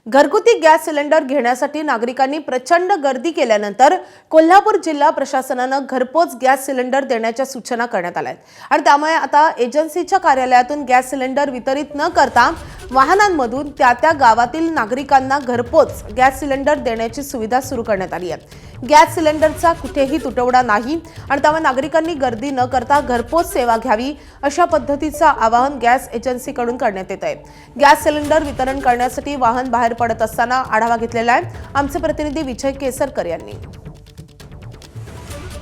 घरगुती gas cylinder घेण्यासाठी नागरिकांनी प्रचंड गर्दी केल्यानंतर कोल्हापूर जिल्हा प्रशासनानं घरपोच गॅस सिलेंडर देण्याच्या सूचना करण्यात आल्या आहेत आणि त्यामुळे आता एजन्सीच्या कार्यालयातून गॅस सिलेंडर वितरित न करता वाहनांमधून त्या गावातील नागरिकांना घरपोच गॅस सिलेंडर देण्याची सुविधा सुरू करण्यात आली आहे। गॅस सिलेंडरचा कुठेही तुटवडा नाही आणि त्यामुळे नागरिकांनी गर्दी न करता घरपोच सेवा घ्यावी अशा पद्धतीचं आवाहन गॅस एजन्सीकडून करण्यात येत आहे। गॅस सिलेंडर वितरण करण्यासाठी वाहन बाहेर पडत असताना आढावा घेतलेला आहे आमचे प्रतिनिधी विजय केसरकर यांनी।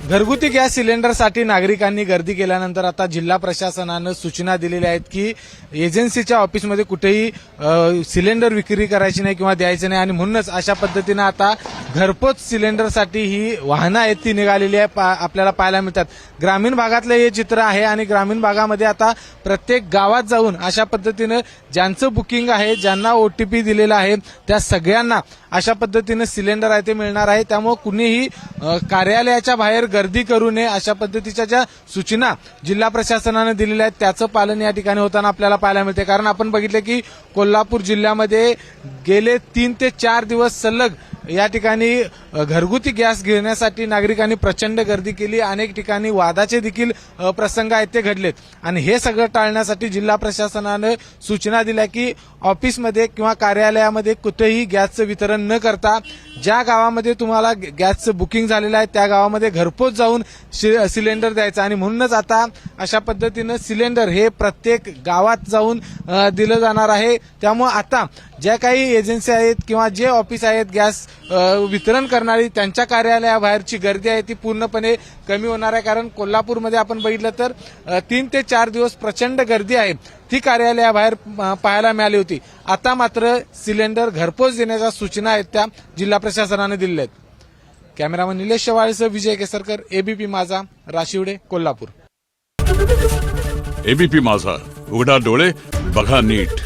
घरगुती गॅस सिलेंडरसाठी नागरिकांनी गर्दी केल्यानंतर आता जिल्हा प्रशासनानं सूचना दिलेल्या आहेत की एजन्सीच्या ऑफिसमध्ये कुठेही सिलेंडर विक्री करायची नाही किंवा द्यायचं नाही आणि म्हणूनच अशा पद्धतीनं आता घरपोच सिलेंडरसाठी ही वाहनं आहेत ती निघालेली आहे आपल्याला पाहायला मिळतात। ग्रामीण भागातलं हे चित्र आहे आणि ग्रामीण भागामध्ये आता प्रत्येक गावात जाऊन अशा पद्धतीनं ज्यांचं बुकिंग आहे, ज्यांना ओटीपी दिलेला आहे त्या सगळ्यांना अशा पद्धतीनं सिलेंडर आहे ते मिळणार आहे। त्यामुळे कुणीही कार्यालयाच्या बाहेर गर्दी करू नये अशा पद्धतीच्या ज्या सूचना जिल्हा प्रशासनाने दिलेल्या आहेत त्याचं पालन या ठिकाणी होताना आपल्याला पाहायला मिळते। कारण आपण बघितले की कोल्हापूर जिल्ह्यामध्ये गेले 3 ते 4 दिवस सलग या ठिकाणी घरगुती गॅस घेण्यासाठी नागरिकांनी प्रचंड गर्दी केली। अनेक ठिकाणी वादाचे देखील प्रसंग आहेत ते घडलेत आणि हे सगळं टाळण्यासाठी जिल्हा प्रशासनाने सूचना दिल्या की ऑफिसमध्ये किंवा कार्यालयामध्ये कुठेही गॅसचं वितरण न करता ज्या गावामध्ये तुम्हाला गॅसचं बुकिंग झालेलं आहे त्या गावामध्ये घरपोच जाऊन सिलेंडर द्यायचं आणि म्हणूनच आता अशा पद्धतीनं सिलेंडर हे प्रत्येक गावात जाऊन दिलं जाणार आहे। त्यामुळे आता ज्या काही एजन्सी आहेत किंवा जे ऑफिस आहेत गॅस वितरण करणारी त्यांच्या कार्यालयाबाहेरची गर्दी आहे ती पूर्णपणे कमी होणार आहे। कारण कोल्हापूरमध्ये आपण बघितलं तर 3 ते 4 दिवस प्रचंड गर्दी आहे ती कार्यालयाबाहेर पाहायला मिळाली होती। आता मात्र सिलेंडर घरपोच देण्याच्या सूचना आहेत त्या जिल्हा प्रशासनाने दिलेल्या आहेत। कॅमेरामन निलेश शेवाळेसह विजय केसरकर, एबीपी माझा, राशिवडे, कोल्हापूर। एबीपी माझा, उघडा डोळे बघा नीट।